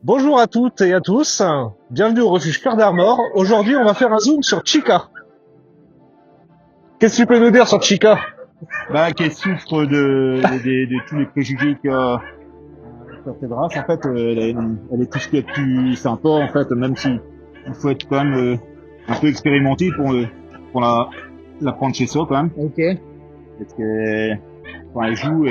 Bonjour à toutes et à tous, bienvenue au refuge Cœur d'Armor. Aujourd'hui, on va faire un zoom sur Chica. Qu'est-ce que tu peux nous dire sur Chica? Qu'elle souffre de tous les préjugés qu'a cette race. En fait, elle est tout ce qu'il y a de plus sympa, en fait, même si il faut être quand même un peu expérimenté pour la prendre chez soi, quand même. Ok. Parce que quand elle joue,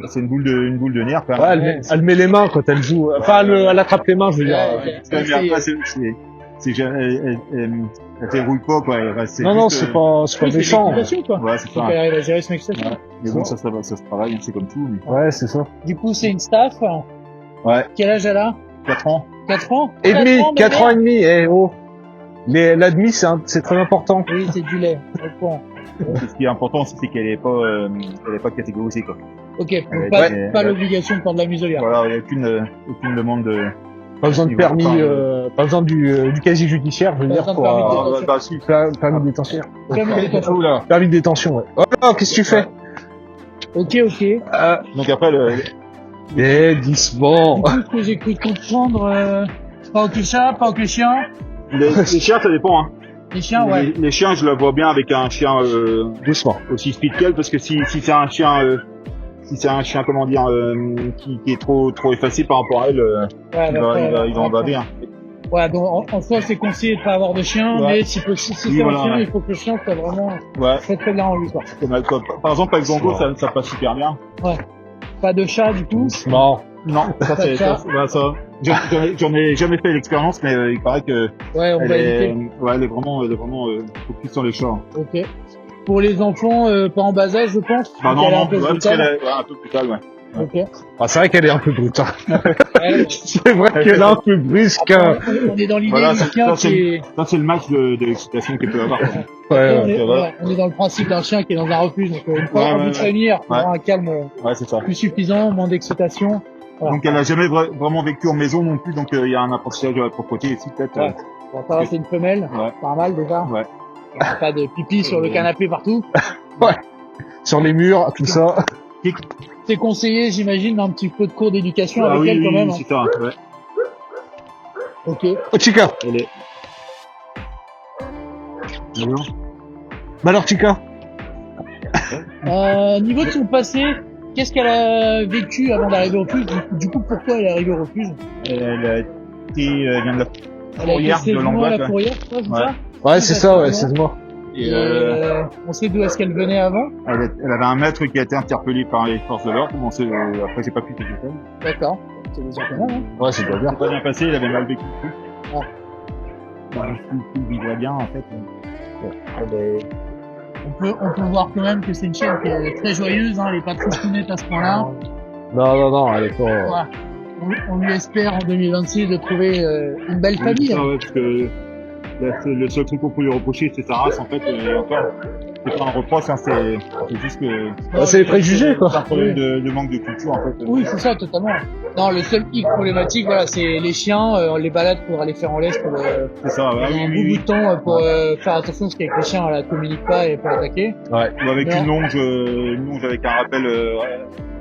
c'est une boule de nerf, quand même. Ouais, elle met les mains quand elle joue. Enfin, elle attrape les mains, je veux dire. Mais après, elle déroule pas, quoi. Non, c'est pas méchant. Quoi. Ouais, c'est Faut ça. qu'elle arrive à gérer son excitation. Ouais. Mais bon, ça se travaille, c'est comme tout. Mais... Ouais, c'est ça. Du coup, c'est une staff. Ouais. Quel âge elle a? 4 ans. 4 ans? Et demi, 4 ans et bébé. demi, oh. La demi, c'est très important. Oui, c'est du lait. Bon. Ce qui est important, c'est qu'elle est pas catégorisée, quoi. Ok, donc Ouais. pas l'obligation de prendre de la muselière. Voilà, il n'y a aucune demande de... Pas besoin de permis, pas besoin du casier judiciaire, je veux dire, pour permis de détention. Permis de détention, ouais. Oh là, qu'est-ce que tu fais? Ok. Donc après, doucement. Du coup, ce que j'ai cru comprendre, pas avec les chats, pas avec les chiens. les chiens, ça dépend, hein. Les chiens, ouais. Les chiens, je la vois bien avec un chien Doucement. aussi speed qu'elle, parce que si c'est un chien... si c'est un chien, comment dire, qui est trop effacé par rapport à elle, il va en baver. Hein. Ouais, donc en soi, c'est conseillé de pas avoir de chien, Ouais. mais si c'est un chien, il faut que le chien soit vraiment très bien en lui, quoi. Par exemple, avec Zongo, ça passe super bien. Ouais. Pas de chat, du coup. Non. Non, ça c'est ça. J'en ai jamais fait l'expérience, mais il paraît que Ouais, on va éviter. elle est vraiment focus sur les chats. Ok. Pour les enfants, pas en bas âge, je pense. Bah non, un peu parce qu'elle brutale. est un peu brutale, ouais. Ok. Ah, c'est vrai qu'elle est un peu brutale. Ouais. C'est vrai qu'elle est un peu brusque. On est dans l'idée Voilà, du chien qui est... ça c'est le max de l'excitation qu'elle peut avoir. On est dans le principe d'un chien qui est dans un refuge, donc une fois en bout de réunir, pour avoir un calme C'est ça. plus suffisant, moins d'excitation. Voilà. Donc elle a jamais vraiment vécu en maison non plus, donc il y a un apprentissage de la propreté ici peut-être. Ouais. Bon, ça va, c'est une femelle, pas mal déjà. Ouais. Pas de pipi sur le canapé partout. Ouais. Sur les murs, tout ça. C'est conseillé, j'imagine, un petit peu de cours d'éducation avec elle quand même. Oui, c'est ça, ouais. Ok. Oh, Chica. Elle est... Bah alors, Chica. Niveau de son passé, qu'est-ce qu'elle a vécu avant d'arriver au refuge? Du coup, pourquoi elle est arrivée au refuge? Elle a été, vient de la Fourrière, de l'Angoisse. la Fourrière, c'est ça? Ouais, c'est ça, ouais, 16 mois. Et on sait d'où est-ce qu'elle venait avant? elle avait un maître qui a été interpellé par les forces de l'ordre. Bon, après, j'ai pas pu t'écouter. D'accord. C'est déjà pas mal, hein? Ouais, c'est bien. C'est pas bien passé, il avait mal vécu le truc. Ouais. Tout vivrait bien, en fait. On peut voir quand même que c'est une chienne qui est très joyeuse, hein, elle est pas tristounette à ce point-là. Non, elle est pas... Voilà. On lui espère en 2026 de trouver une belle famille. Ouais, parce que le seul truc qu'on peut lui reprocher, c'est sa race, en fait, et encore. C'est pas un reproche, hein, c'est juste que... c'est les préjugés, quoi. C'est un problème de manque de culture, en fait. Oui, c'est ça, totalement. Non, le seul hic problématique, voilà, c'est les chiens, on les balade pour aller faire en laisse pour c'est ça, ouais, un bout de temps pour faire attention parce qu'avec les chiens, elle communique pas et pas attaquer. Ouais. Ou avec une longe avec un rappel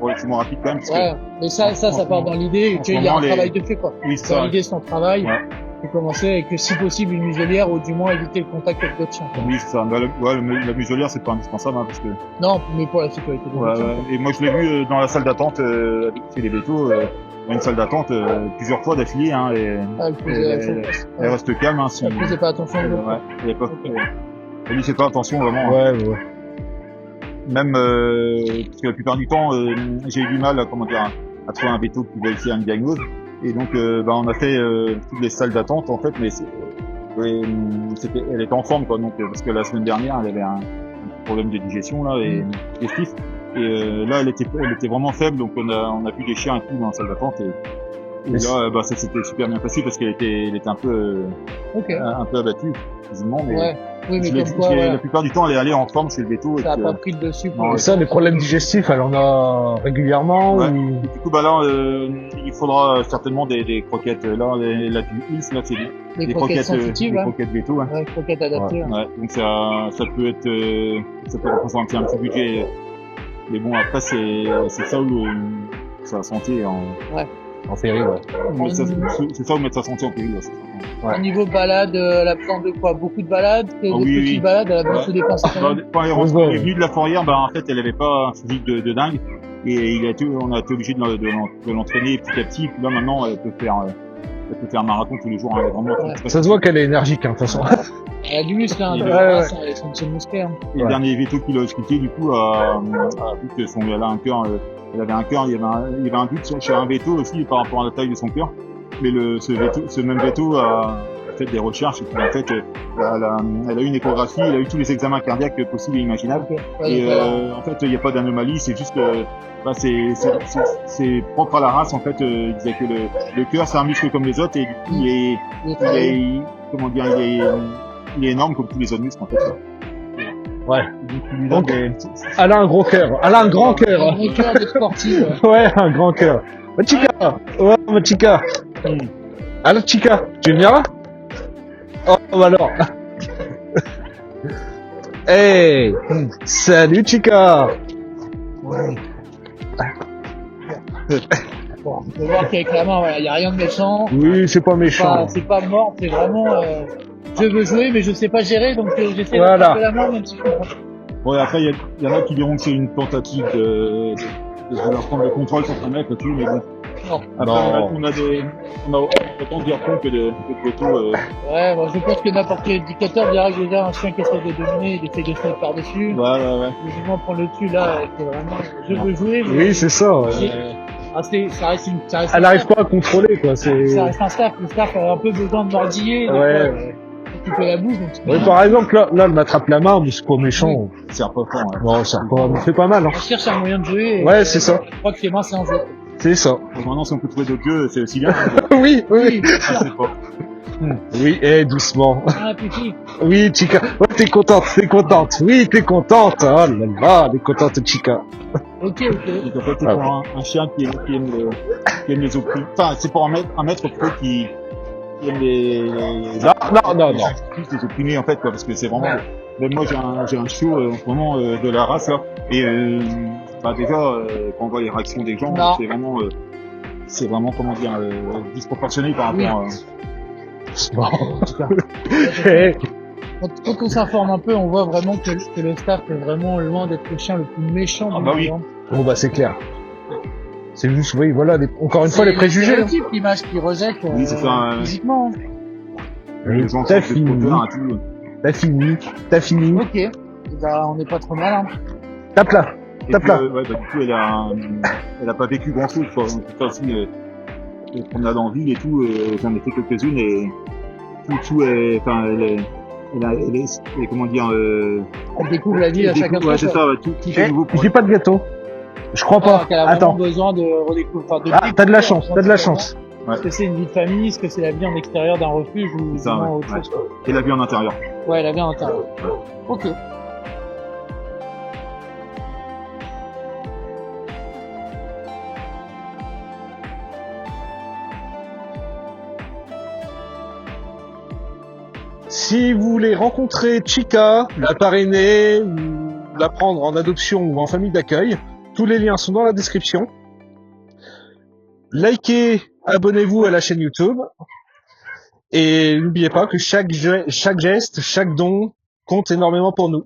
relativement rapide quand même. Parce ouais, mais ça part dans l'idée qu'il y a un travail de fait, quoi. Oui, c'est dans ça. l'idée, c'est un travail. Ouais. Et commencer avec, si possible, une muselière ou du moins éviter le contact avec d'autres chiens. Oui, c'est ça. La muselière, c'est pas indispensable, hein, parce que... Non, mais pour la sécurité des chiens. Et moi, je l'ai vu dans la salle d'attente, chez les vétos, dans une salle d'attente, plusieurs fois d'affilée, hein, et elle reste calme, hein, si... Elle faisait pas attention. Elle lui fait pas attention, vraiment. Ouais. Même, parce que la plupart du temps, j'ai eu du mal, à trouver un véto qui vérifie une diagnose. Et donc, on a fait toutes les salles d'attente, en fait, mais elle était en forme, quoi. Donc, parce que la semaine dernière, elle avait un problème de digestion, là, et digestif. Et là, elle était vraiment faible, donc on a vu des chiens et tout dans la salle d'attente. Et là, ça s'était super bien passé parce qu'elle était un peu abattue, physiquement, mais. Ouais. Oui, mais comme quoi, la plupart du temps, elle est allée en forme chez le véto. Ça a pas pris le dessus. Non, ça, les problèmes digestifs, elle en a régulièrement. Ouais. Ou... Et du coup, là, il faudra certainement des croquettes. Là, la Hills, là, c'est des croquettes sensitives, des croquettes véto. Hein. Ouais, croquettes adaptées. Ouais. Donc ça peut être, ça peut représenter un petit budget. Mais bon, après, c'est ça où sa santé. Ouais. En ferry, ouais. C'est ça, ou mettre sa santé en péril. Ouais. Au niveau balade, elle a besoin de quoi? Beaucoup de balades? Des petites balades, elle a besoin de se dépenser quand même? Quand elle est venue de la Fourrière, en fait, elle avait pas un physique de dingue. Et on a été obligé de l'entraîner petit à petit. Et puis là, maintenant, elle peut faire un marathon tous les jours. Elle est vraiment, ça se voit qu'elle est énergique, hein, de toute façon. Elle a du muscle, hein. Elle est musclée, hein. Et le dernier veto qu'il a expliqué, du coup, vu que elle a un cœur, elle avait un cœur, il y avait un doute sur un veto aussi par rapport à la taille de son cœur. Mais ce même veto a fait des recherches et puis en fait, elle a eu une échographie, elle a eu tous les examens cardiaques possibles et imaginables. Et en fait, il n'y a pas d'anomalie, c'est juste que c'est propre à la race. En fait, il disait que le cœur c'est un muscle comme les autres et du coup il est énorme comme tous les autres muscles en fait. Ouais. Donc, elle a un gros cœur. Elle a un grand cœur. Un gros cœur de sportive. Ouais, un grand cœur. Ma chica. Ouais, ma chica. Alors, chica, tu viens là? Oh, bah alors. Hey, salut chica. Ouais. Bon, on peut voir qu'avec la main, voilà, il n'y a rien de méchant. Oui, c'est pas méchant. C'est pas mort, c'est vraiment, je veux jouer, mais je sais pas gérer, donc j'essaie de voilà. faire la main, même si je comprends. Bon, et après, il y en a qui diront que c'est une tentative de leur prendre le contrôle sur un mec et tout, mais bon. Non. Après, on a autant de dire que de veto. Ouais, bon, je pense que n'importe quel éducateur dira que déjà un chien qui essaie de dominer, il essaie de se mettre par-dessus. Ouais. Justement, prendre le dessus, là, c'est vraiment, je veux jouer. Mais oui, c'est ça. ça reste elle n'arrive pas à contrôler, quoi. Ça reste un staff. Le staff a un peu besoin de mordiller. Ouais. Tu peux la bouche, donc oui, par exemple, là, elle m'attrape la main, mais c'est pas méchant. Oui. C'est pas fort, ouais. Non, c'est pas, c'est pas mal, hein. On cherche un moyen de jouer. Ouais, c'est ça. Je crois que les mains, c'est un jeu. C'est ça. Donc maintenant, si on peut trouver d'autres jeux, c'est aussi bien. oui. C'est pas. Oui, doucement. Ah, petit. Oui, chica. Ouais, t'es contente. Oui, t'es contente. Oh là là, elle est contente, chica. Ok. Donc, en fait, c'est pour un chien qui aime les opprimés. Enfin, c'est pour un maître pro qui aime les Non. les opprimés, en fait, quoi, parce que c'est vraiment, même moi, j'ai un chiot, en ce moment, de la race, là, et, déjà, quand on voit les réactions des gens, c'est vraiment, comment dire, disproportionné par rapport Quand on s'informe un peu, on voit vraiment que le staff est vraiment loin d'être le chien le plus méchant. Oui. Bon, bah, c'est clair. C'est juste, oui, voilà, encore une fois, les préjugés. C'est le type l'image qui rejette, oui, c'est ça, physiquement. Les gens t'as fini. Ok. Bah, on n'est pas trop mal, hein. Tape là. Du coup, elle a pas vécu grand chose, quoi. En tout cas, aussi, les promenades en ville et tout, j'en ai fait quelques-unes et tout est, enfin, elle est, comment dire, elle découvre la vie à chaque fois. Ouais, c'est ça, tout est nouveau. J'ai pas de gâteau. Je crois pas. Elle a vraiment besoin de redécouvrir. T'as de la chance. Est-ce que c'est une vie de famille? Est-ce que c'est la vie en extérieur d'un refuge ou vraiment autre chose? Et la vie en intérieur. Ouais, la vie en intérieur. Ok. Si vous voulez rencontrer Chica, la parrainer, ou la prendre en adoption ou en famille d'accueil, tous les liens sont dans la description. Likez, abonnez-vous à la chaîne YouTube. Et n'oubliez pas que chaque geste, chaque don compte énormément pour nous.